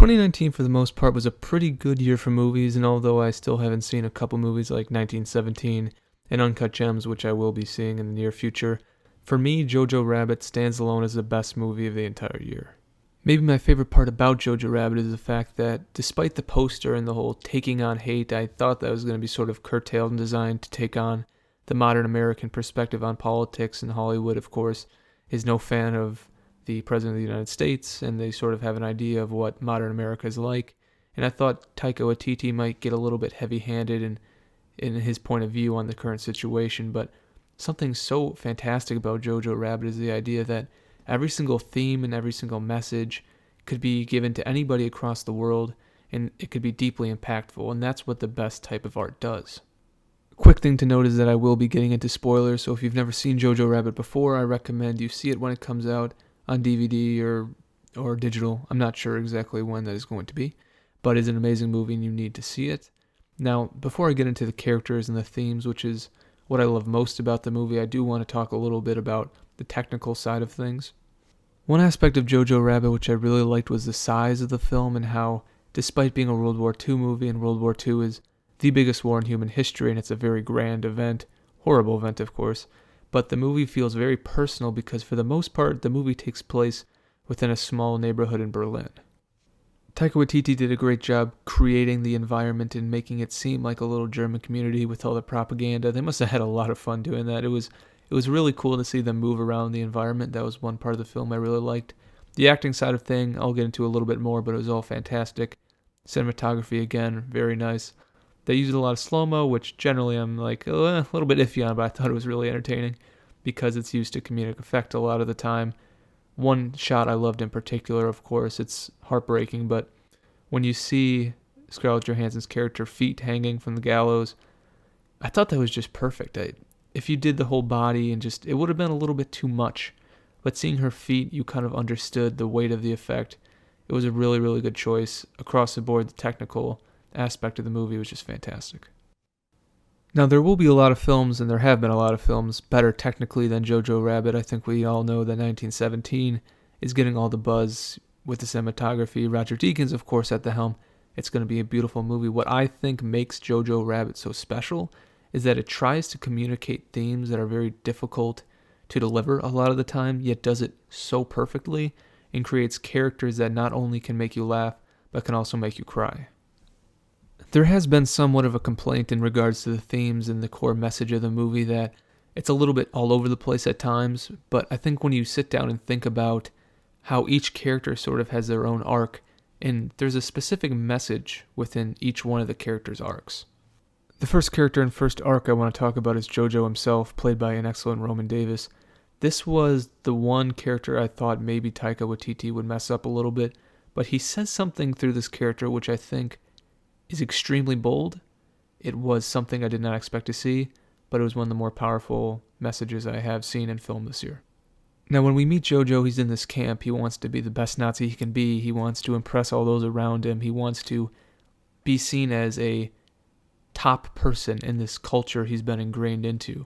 2019, for the most part, was a pretty good year for movies, and although I still haven't seen a couple movies like 1917 and Uncut Gems, which I will be seeing in the near future, for me, Jojo Rabbit stands alone as the best movie of the entire year. Maybe my favorite part about Jojo Rabbit is the fact that, despite the poster and the whole taking on hate, I thought that was going to be sort of curtailed and designed to take on the modern American perspective on politics, and Hollywood, of course, is no fan of the President of the United States, and they sort of have an idea of what modern America is like. And I thought Taika Waititi might get a little bit heavy-handed in his point of view on the current situation, but something so fantastic about Jojo Rabbit is the idea that every single theme and every single message could be given to anybody across the world, and it could be deeply impactful, and that's what the best type of art does. Quick thing to note is that I will be getting into spoilers, so if you've never seen Jojo Rabbit before, I recommend you see it when it comes out on DVD or digital. I'm not sure exactly when that is going to be, but it's an amazing movie and you need to see it. Now, before I get into the characters and the themes, which is what I love most about the movie, I do want to talk a little bit about the technical side of things. One aspect of Jojo Rabbit which I really liked was the size of the film, and how, despite being a World War II movie, and World War II is the biggest war in human history, and it's a very grand event, horrible event of course, but the movie feels very personal because for the most part, the movie takes place within a small neighborhood in Berlin. Taika Waititi did a great job creating the environment and making it seem like a little German community with all the propaganda. They must have had a lot of fun doing that. It was really cool to see them move around the environment. That was one part of the film I really liked. The acting side of thing, I'll get into a little bit more, but it was all fantastic. Cinematography, again, very nice. They used a lot of slow-mo, which generally I'm like a little bit iffy on, but I thought it was really entertaining because it's used to comedic effect a lot of the time. One shot I loved in particular, of course, it's heartbreaking, but when you see Scarlett Johansson's character feet hanging from the gallows, I thought that was just perfect. If you did the whole body and just, it would have been a little bit too much, but seeing her feet, you kind of understood the weight of the effect. It was a really, really good choice. Across the board, the technical aspect of the movie was just fantastic. Now, there will be a lot of films, and there have been a lot of films, better technically than Jojo Rabbit. I think we all know that 1917 is getting all the buzz with the cinematography. Roger Deakins, of course, at the helm. It's going to be a beautiful movie. What I think makes Jojo Rabbit so special is that it tries to communicate themes that are very difficult to deliver a lot of the time, yet does it so perfectly and creates characters that not only can make you laugh, but can also make you cry. There has been somewhat of a complaint in regards to the themes and the core message of the movie that it's a little bit all over the place at times, but I think when you sit down and think about how each character sort of has their own arc, and there's a specific message within each one of the characters' arcs. The first character and first arc I want to talk about is Jojo himself, played by an excellent Roman Davis. This was the one character I thought maybe Taika Waititi would mess up a little bit, but he says something through this character which I think is extremely bold. It was something I did not expect to see, but it was one of the more powerful messages I have seen in film this year. Now, when we meet Jojo, he's in this camp. He wants to be the best Nazi he can be. He wants to impress all those around him. He wants to be seen as a top person in this culture he's been ingrained into.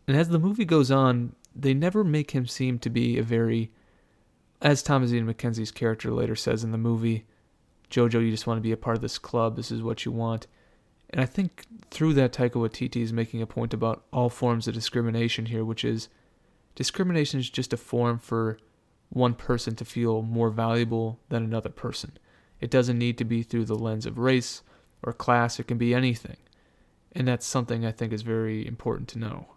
And as the movie goes on, they never make him seem to be a very, as Thomas Ian McKenzie's character later says in the movie, Jojo, you just want to be a part of this club. This is what you want. And I think through that, Taika Waititi is making a point about all forms of discrimination here, which is discrimination is just a form for one person to feel more valuable than another person. It doesn't need to be through the lens of race or class. It can be anything. And that's something I think is very important to know.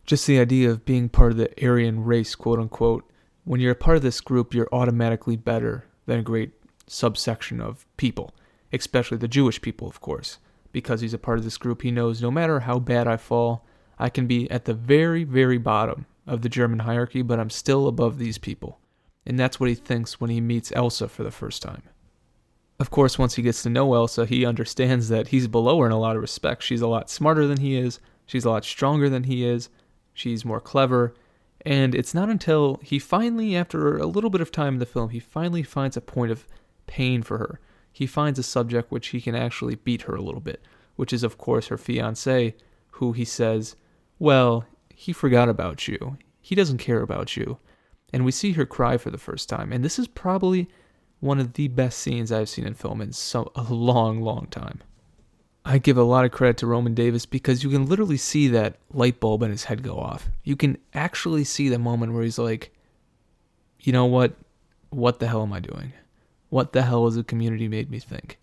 Just the idea of being part of the Aryan race, quote unquote. When you're a part of this group, you're automatically better than a great subsection of people, especially the Jewish people, of course. Because he's a part of this group, he knows no matter how bad I fall, I can be at the very, very bottom of the German hierarchy, but I'm still above these people. And that's what he thinks when he meets Elsa for the first time. Of course, once he gets to know Elsa, he understands that he's below her in a lot of respects. She's a lot smarter than he is. She's a lot stronger than he is. She's more clever. And it's not until he finally, after a little bit of time in the film, he finally finds a point of pain for her. He finds a subject which he can actually beat her a little bit, which is, of course, her fiancé, who he says, well, he forgot about you. He doesn't care about you. And we see her cry for the first time. And this is probably one of the best scenes I've seen in film in a long, long time. I give a lot of credit to Roman Davis because you can literally see that light bulb in his head go off. You can actually see the moment where he's like, you know what? What the hell am I doing? What the hell has the community made me think?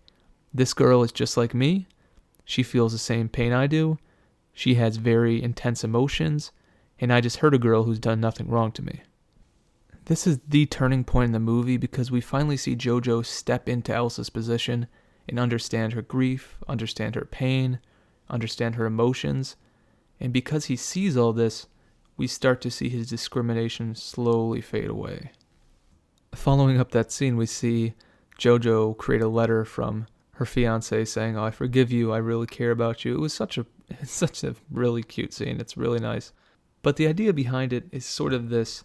This girl is just like me. She feels the same pain I do. She has very intense emotions. And I just hurt a girl who's done nothing wrong to me. This is the turning point in the movie because we finally see Jojo step into Elsa's position and understand her grief, understand her pain, understand her emotions. And because he sees all this, we start to see his discrimination slowly fade away. Following up that scene, we see Jojo create a letter from her fiancé saying, "Oh, I forgive you, I really care about you." It was such a really cute scene. It's really nice. But the idea behind it is sort of this: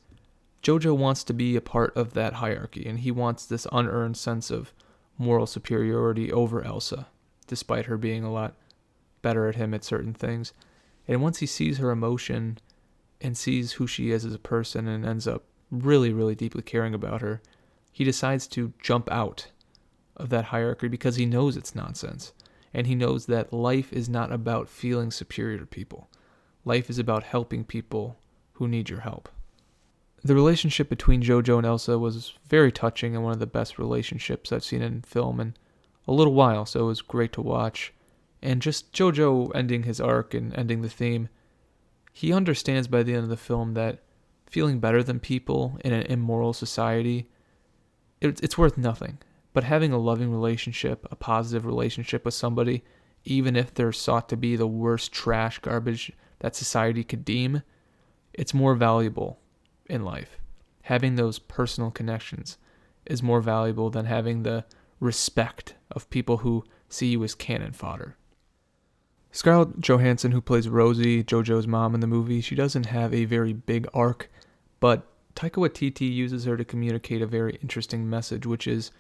Jojo wants to be a part of that hierarchy, and he wants this unearned sense of moral superiority over Elsa, despite her being a lot better at him at certain things. And once he sees her emotion and sees who she is as a person and ends up really, really deeply caring about her, he decides to jump out of that hierarchy because he knows it's nonsense. And he knows that life is not about feeling superior to people. Life is about helping people who need your help. The relationship between Jojo and Elsa was very touching and one of the best relationships I've seen in film in a little while, so it was great to watch. And just Jojo ending his arc and ending the theme, he understands by the end of the film that feeling better than people in an immoral society, it's worth nothing. But having a loving relationship, a positive relationship with somebody, even if they're sought to be the worst trash garbage that society could deem, it's more valuable in life. Having those personal connections is more valuable than having the respect of people who see you as cannon fodder. Scarlett Johansson, who plays Rosie, Jojo's mom in the movie, she doesn't have a very big arc, but Taika Waititi uses her to communicate a very interesting message, which is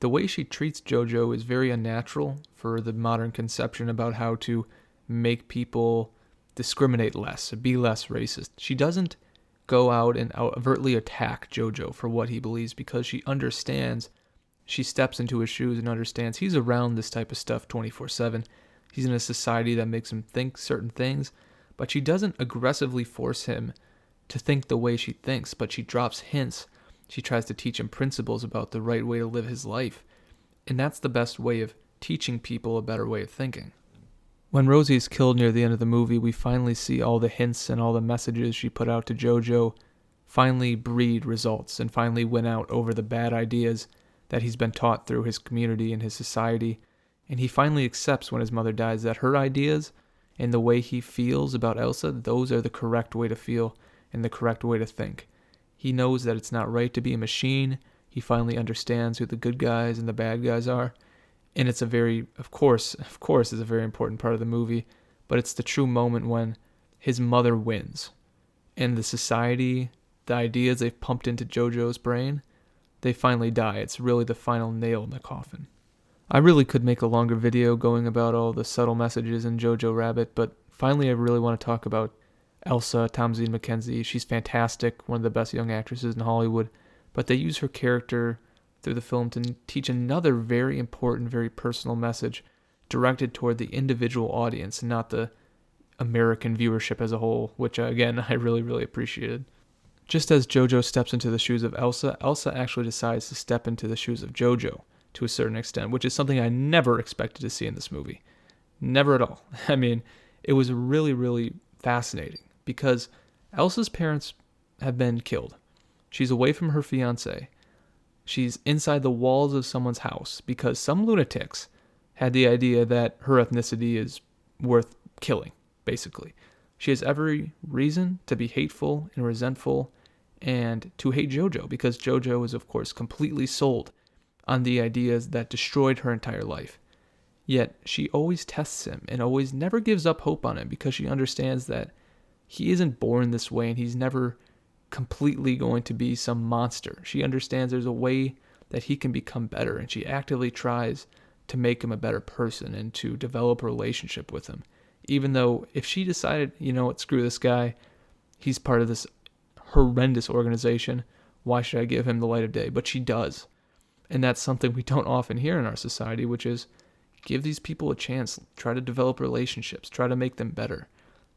the way she treats Jojo is very unnatural for the modern conception about how to make people discriminate less, be less racist. She doesn't go out and overtly attack Jojo for what he believes because she understands, she steps into his shoes and understands he's around this type of stuff 24/7. He's in a society that makes him think certain things, but she doesn't aggressively force him to think the way she thinks, but she drops hints. She tries to teach him principles about the right way to live his life. And that's the best way of teaching people a better way of thinking. When Rosie is killed near the end of the movie, we finally see all the hints and all the messages she put out to Jojo finally breed results and finally win out over the bad ideas that he's been taught through his community and his society. And he finally accepts when his mother dies that her ideas and the way he feels about Elsa, those are the correct way to feel and the correct way to think. He knows that it's not right to be a machine. He finally understands who the good guys and the bad guys are. And it's a very, of course, is a very important part of the movie, but it's the true moment when his mother wins. And the society, the ideas they've pumped into Jojo's brain, they finally die. It's really the final nail in the coffin. I really could make a longer video going about all the subtle messages in Jojo Rabbit, but finally I really want to talk about Elsa, Thomasin McKenzie. She's fantastic, one of the best young actresses in Hollywood, but they use her character through the film to teach another very important, very personal message directed toward the individual audience, not the American viewership as a whole, which again, I really, really appreciated. Just as Jojo steps into the shoes of Elsa, Elsa actually decides to step into the shoes of Jojo to a certain extent, which is something I never expected to see in this movie. Never at all. I mean, it was really, really fascinating because Elsa's parents have been killed. She's away from her fiancé. She's inside the walls of someone's house because some lunatics had the idea that her ethnicity is worth killing, basically. She has every reason to be hateful and resentful and to hate Jojo because Jojo is, of course, completely sold on the ideas that destroyed her entire life. Yet she always tests him and always never gives up hope on him because she understands that he isn't born this way and he's never completely going to be some monster. She understands there's a way that he can become better, and she actively tries to make him a better person and to develop a relationship with him. Even though if she decided, you know what, screw this guy, he's part of this horrendous organization, why should I give him the light of day? But she does. And that's something we don't often hear in our society, which is give these people a chance, try to develop relationships, try to make them better.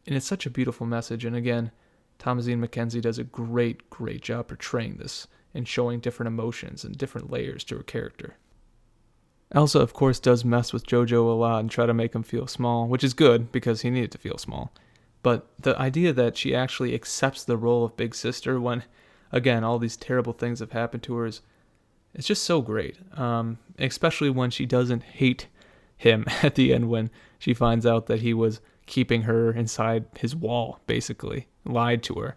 And it's such a beautiful message. And again, Thomasine McKenzie does a great job portraying this and showing different emotions and different layers to her character. Elsa, of course, does mess with Jojo a lot and try to make him feel small, which is good because he needed to feel small. But the idea that she actually accepts the role of big sister when, again, all these terrible things have happened to her it's just so great. Especially when she doesn't hate him at the end when she finds out that he was keeping her inside his wall, basically. Lied to her.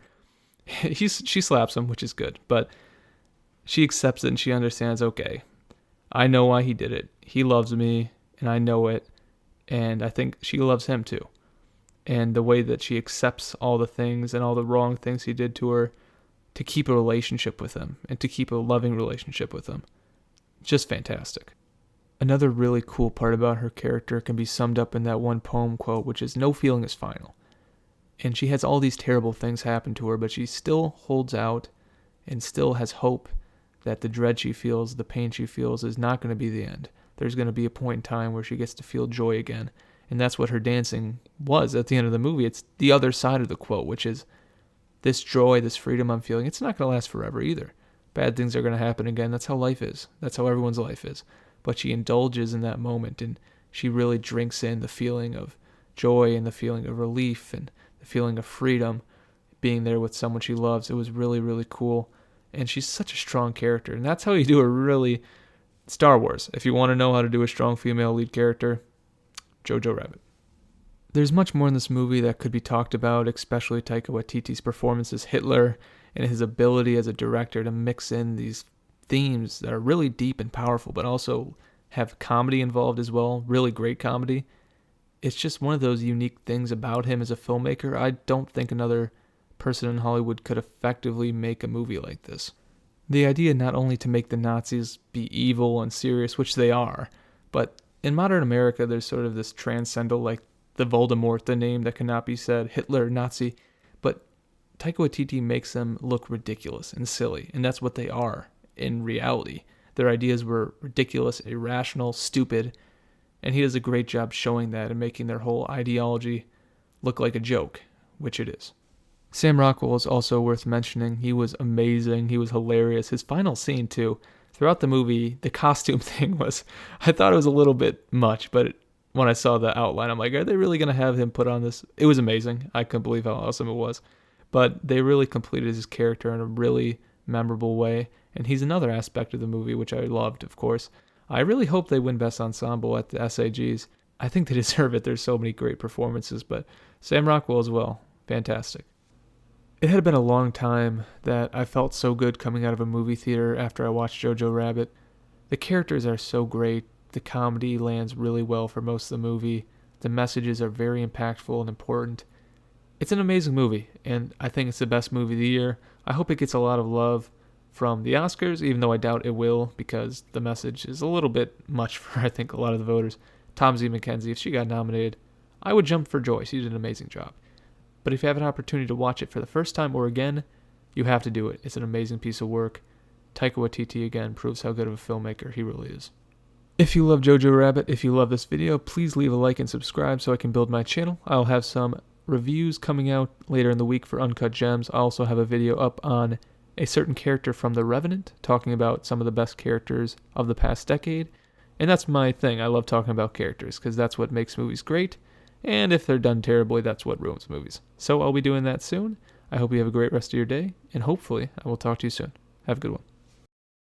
She slaps him, which is good, but she accepts it and she understands, okay, I know why he did it. He loves me, and I know it, and I think she loves him too. And the way that she accepts all the things and all the wrong things he did to her to keep a relationship with him and to keep a loving relationship with him. Just fantastic. Another really cool part about her character can be summed up in that one poem quote, which is, "No feeling is final." And she has all these terrible things happen to her, but she still holds out and still has hope that the dread she feels, the pain she feels is not going to be the end. There's going to be a point in time where she gets to feel joy again. And that's what her dancing was at the end of the movie. It's the other side of the quote, which is this joy, this freedom I'm feeling, it's not going to last forever either. Bad things are going to happen again. That's how life is. That's how everyone's life is. But she indulges in that moment, and she really drinks in the feeling of joy and the feeling of relief and the feeling of freedom, being there with someone she loves. It was really cool. And she's such a strong character. And that's how you do a really Star Wars. If you want to know how to do a strong female lead character, Jojo Rabbit. There's much more in this movie that could be talked about, especially Taika Waititi's performance as Hitler and his ability as a director to mix in these themes that are really deep and powerful, but also have comedy involved as well, really great comedy. It's just one of those unique things about him as a filmmaker. I don't think another person in Hollywood could effectively make a movie like this. The idea not only to make the Nazis be evil and serious, which they are, but in modern America there's sort of this transcendental, like the Voldemort, the name that cannot be said, Hitler, Nazi, but Taika Waititi makes them look ridiculous and silly, and that's what they are in reality. Their ideas were ridiculous, irrational, stupid, and he does a great job showing that and making their whole ideology look like a joke, which it is. Sam Rockwell is also worth mentioning. He was amazing. He was hilarious. His final scene, too. Throughout the movie, the costume thing was, I thought it was a little bit much, but when I saw the outline, I'm like, are they really going to have him put on this? It was amazing. I couldn't believe how awesome it was. But they really completed his character in a really memorable way. And he's another aspect of the movie, which I loved, of course. I really hope they win Best Ensemble at the SAGs. I think they deserve it. There's so many great performances, but Sam Rockwell as well. Fantastic. It had been a long time that I felt so good coming out of a movie theater after I watched Jojo Rabbit. The characters are so great. The comedy lands really well for most of the movie. The messages are very impactful and important. It's an amazing movie, and I think it's the best movie of the year. I hope it gets a lot of love from the Oscars, even though I doubt it will, because the message is a little bit much for, I think, a lot of the voters. Thomasine McKenzie, if she got nominated, I would jump for joy. She did an amazing job. But if you have an opportunity to watch it for the first time or again, you have to do it. It's an amazing piece of work. Taika Waititi, again, proves how good of a filmmaker he really is. If you love Jojo Rabbit, if you love this video, please leave a like and subscribe so I can build my channel. I'll have some reviews coming out later in the week for Uncut Gems. I also have a video up on a certain character from The Revenant, talking about some of the best characters of the past decade. And that's my thing. I love talking about characters because that's what makes movies great. And if they're done terribly, that's what ruins movies. So I'll be doing that soon. I hope you have a great rest of your day, and hopefully I will talk to you soon. Have a good one.